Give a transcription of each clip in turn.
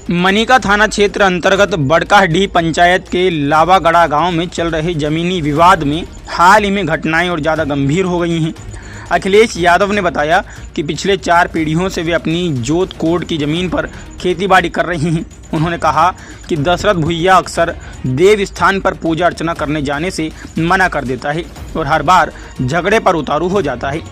मनिका थाना क्षेत्र अंतर्गत बड़काडीह पंचायत के लावागड़ा गांव में चल रहे जमीनी विवाद में हाल ही में घटनाएं और ज़्यादा गंभीर हो गई हैं। अखिलेश यादव ने बताया कि पिछले 4 पीढ़ियों से वे अपनी जोत कोट की ज़मीन पर खेतीबाड़ी कर रही हैं। उन्होंने कहा कि दशरथ भुइया अक्सर देव स्थान पर पूजा अर्चना करने जाने से मना कर देता है और हर बार झगड़े पर उतारू हो जाता है।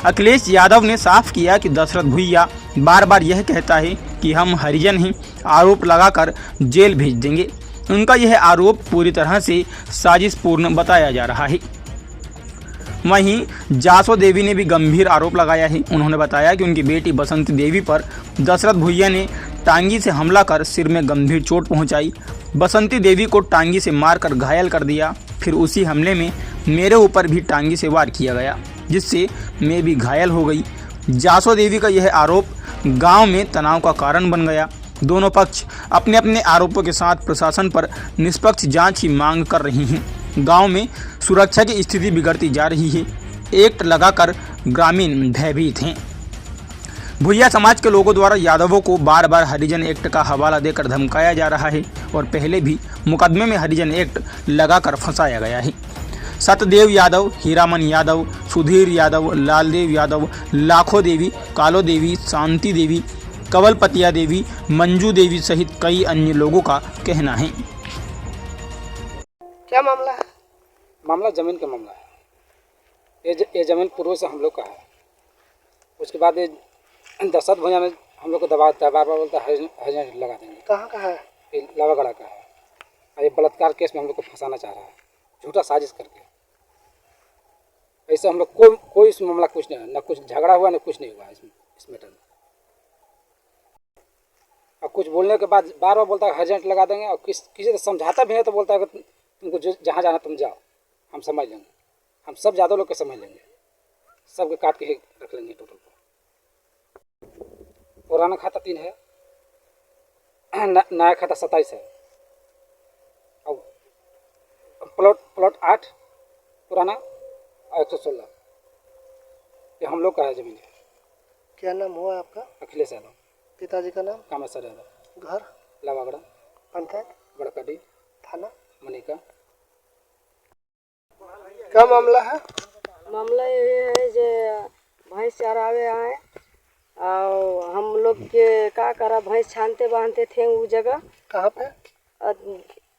अखिलेश यादव ने साफ किया कि दशरथ भुइया बार बार यह कहता है कि हम हरिजन हैं, आरोप लगाकर जेल भेज देंगे। उनका यह आरोप पूरी तरह से साजिशपूर्ण बताया जा रहा है। वहीं जासो देवी ने भी गंभीर आरोप लगाया है। उन्होंने बताया कि उनकी बेटी बसंती देवी पर दशरथ भुइया ने टांगी से हमला कर सिर में गंभीर चोट पहुंचाई। बसंती देवी को टांगी से मारकर घायल कर दिया। फिर उसी हमले में मेरे ऊपर भी टांगी से वार किया गया, जिससे मैं भी घायल हो गई। जासो देवी का यह आरोप गांव में तनाव का कारण बन गया। दोनों पक्ष अपने अपने आरोपों के साथ प्रशासन पर निष्पक्ष जांच की मांग कर रही हैं। गांव में सुरक्षा की स्थिति बिगड़ती जा रही है। एक्ट लगाकर ग्रामीण भयभीत हैं। भुइया समाज के लोगों द्वारा यादवों को बार बार हरिजन एक्ट का हवाला देकर धमकाया जा रहा है और पहले भी मुकदमे में हरिजन एक्ट लगाकर फंसाया गया है। सतदेव यादव, हीरामन यादव, सुधीर यादव, लालदेव यादव, लाखो देवी, कालो देवी, शांति देवी, कवलपतिया देवी, मंजू देवी सहित कई अन्य लोगों का कहना है। क्या मामला है? मामला ज़मीन का मामला है। ये ज़मीन पूर्व से हम लोग का है। उसके बाद ये दशरथ भुइया में हम लोग को दबाव देता है, बार बार बोलता है हरिजन लगा देंगे। कहाँ का है? ये लावागड़ा का है और ये बलात्कार केस में हम लोग को फंसाना चाह रहा है, झूठा साजिश करके। ऐसे हम लोग कोई इस मामला कुछ नहीं है, न कुछ झगड़ा हुआ न कुछ नहीं हुआ इस मैटर में। और कुछ बोलने के बाद बार बार बोलता है हरिजन लगा देंगे, और किसी से समझाता भी है तो बोलता है कि तुमको जहाँ जाना तुम जाओ, हम समझ लेंगे, हम सब ज़्यादा लोग के समझ लेंगे, सबके काट के रख लेंगे टोटल को। पुराना खाता 3 है, नया खाता 27 है, और प्लॉट 8 पुराना और 116 ये हम लोग का है ज़मीन। क्या नाम हुआ आपका? अखिलेश यादव। पिताजी का नाम? कामेश्वर यादव। घर? लावागड़ा पंचायत? बड़काडीह थाना? मनिका। क्या मामला है? मामला ये है जो भैंस चरावे आए और हम लोग के का करा भैंस छानते बांधते थे वो जगह। कहाँ पे?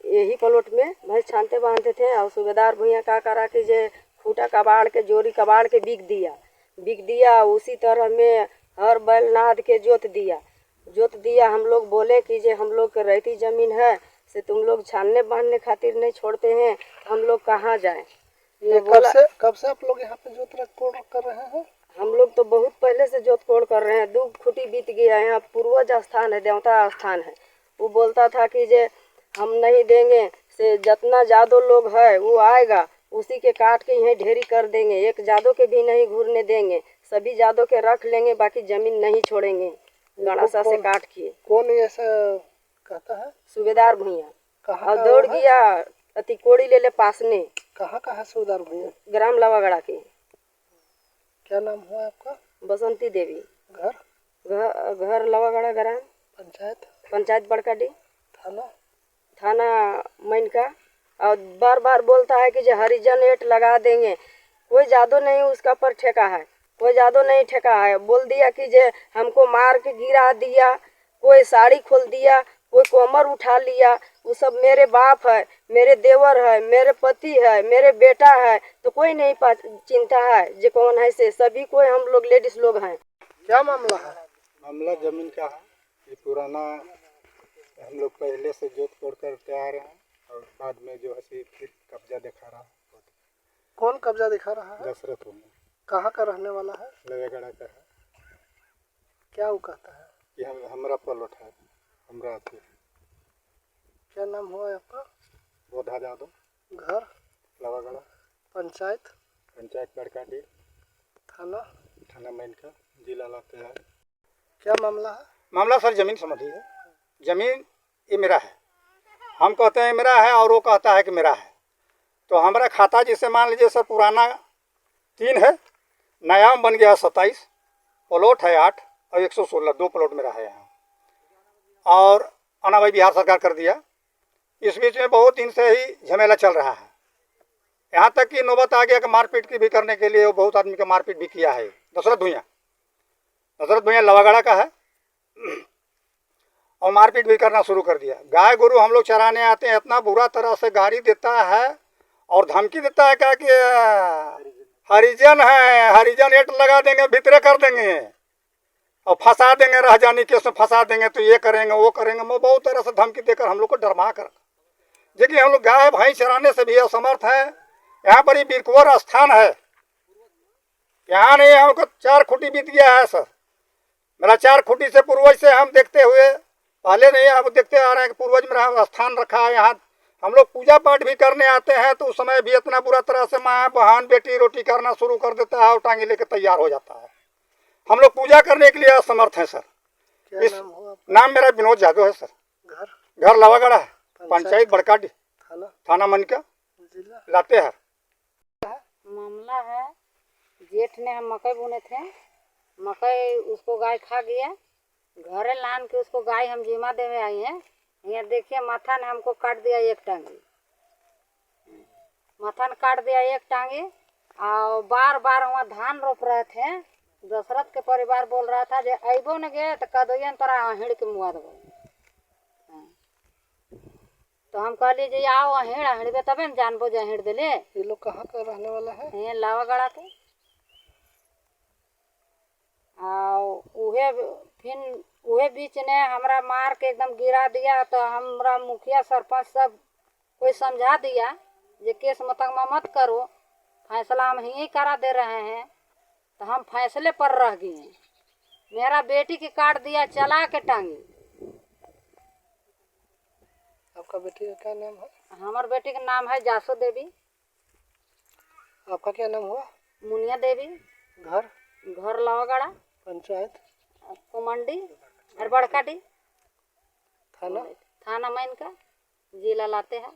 यही प्लॉट में भैंस छानते बांधते थे और सूबेदार भैया का करा कि जे खूटा कबाड़ के जोरी कबाड़ के बिक दिया। उसी तरह में हर बैल नाद के जोत दिया। हम लोग बोले कि जे हम लोग के रहती ज़मीन है से तुम लोग छानने बांधने खातिर नहीं छोड़ते हैं, हम लोग कहाँ जाएं? ये कब से आप लोग यहाँ पे जोत कोड़ कर रहे हैं? हम लोग तो बहुत पहले से जोत कोड़ कर रहे हैं। 2 खुटी बीत गया। यहाँ पूर्वज स्थान है, देवता स्थान है। वो बोलता था कि जे हम नहीं देंगे से जितना जादो लोग है वो आएगा उसी के काट के यहीं ढेरी कर देंगे, एक जादो के भी नहीं घूरने देंगे, सभी जादो के रख लेंगे, बाकी जमीन नहीं छोड़ेंगे गणासा से काट के। कौन ऐसा कहता है? सूबेदार भैया। कहाँ और दौड़ गया अति कोड़ी ले पास ने। कहाँ का है सूबेदार भैया? ग्राम लावागड़ा के। क्या नाम हुआ आपका? बसंती देवी। घर लावागड़ा ग्राम पंचायत बड़काडीह थाना मनिका। और बार बार बोलता है कि जो हरिजन एक्ट लगा देंगे। कोई जादू नहीं उसका पर ठेका है, कोई जादू नहीं ठेका है। बोल दिया कि जे हमको मार के गिरा दिया, कोई साड़ी खोल दिया, कोई कमर उठा लिया। वो सब मेरे बाप है, मेरे देवर है, मेरे पति है, मेरे बेटा है, तो कोई नहीं चिंता है जे कौन है से। सभी कोई हम लोग लेडीज लोग हैं। क्या मामला है? मामला जमीन का है। ये पुराना हम लोग पहले से जोत कोड़ करते आ रहे हैं और बाद में जो है फिर कब्जा दिखा रहा है। कौन कब्जा दिखा रहा है? दशरथ भुइया। कहाँ का रहने वाला है? लावागड़ा का है। क्या वो कहता है? कि हमारा प्लॉट है, हमरा अथी। क्या नाम हुआ आपका? बोधा यादव। घर? लावागड़ा पंचायत बड़काडीह थाना मनिका, जिला लातेहार। क्या मामला है? मामला सर ज़मीन संबंधी है। ज़मीन ये मेरा है, हम कहते हैं मेरा है और वो कहता है कि मेरा है। तो हमारा खाता जिसे मान लीजिए सर पुराना 3 है, नया बन गया 27, प्लॉट है 8 और 116, 2 प्लॉट मेरा है यहाँ। और अनावई बिहार सरकार कर दिया। इस बीच में बहुत दिन से ही झमेला चल रहा है, यहाँ तक कि नौबत आ गया कि मारपीट की भी करने के लिए वो बहुत आदमी का मारपीट भी किया है। दशरथ भुइयां लवागड़ा का है और मारपीट भी करना शुरू कर दिया। गाय गोरू हम लोग चराने आते हैं, इतना बुरा तरह से गाली देता है और धमकी देता है क्या कि हरिजन है, हरिजन एट लगा देंगे, भितरे कर देंगे और फंसा देंगे, रह जाने केस में फंसा देंगे, तो ये करेंगे वो करेंगे। वो बहुत तरह से धमकी देकर हम लोग को डरमा कर, देखिए हम लोग गाय भैंस चराने से भी असमर्थ है। यहाँ पर ही बीरकुंवर स्थान है, यहाँ नहीं हमको 4 खूंटी बीत गया है सर। मेरा 4 खूंटी से पूर्वज से हम देखते हुए, पहले नहीं अब देखते आ रहे हैं कि पूर्वज मेरा स्थान रखा है। यहाँ हम लोग पूजा पाठ भी करने आते हैं तो उस समय भी इतना बुरा तरह से माँ बहन बेटी रोटी करना शुरू कर देता है और टांगे लेके तैयार हो जाता है। हम लोग पूजा करने के लिए असमर्थ हैं सर। क्या नाम हुआ? नाम मेरा विनोद यादव है सर। घर लवागड़ा है, पंचायत बड़काडी, थाना मनका, जिला लातेहार। मामला है, जेठ ने हम मकई बुने थे, मकई उसको गाय खा गया। घरे लान के उसको गाय हम जीमा देवे आई हैं। यहाँ देखिए माथा ने हमको काट दिया एक टांगी, माथा ने काट दिया एक टांगी। और बार बार वहाँ धान रोप रहे थे, दशरथ के परिवार बोल रहा था जे अबो न गए तो कदोयन तोरा अहिड़ के मुआ देबो। तो हम कहली जे आओ अहिड़बे तबे न जानबो जे अहिड़ देले। ये लोग कहाँ का रहने वाला है? ये लावागड़ा के। उहे बीच ने हमरा मार के एकदम गिरा दिया। तो हमरा मुखिया सरपंच सब कोई समझा दिया जे केस मुकदमा मत करो, फैसला हम यहीं करा दे रहे हैं। तो हम फैसले पर रह गए। मेरा बेटी की काट दिया चला के टांगी। आपका बेटी का क्या नाम है? हमार बेटी का नाम है जासू देवी। आपका क्या नाम हुआ? मुनिया देवी। घर लावागड़ा, पंचायत कुमंडी और बड़काडी, थाना थाना मैनका, जिला लातेहार।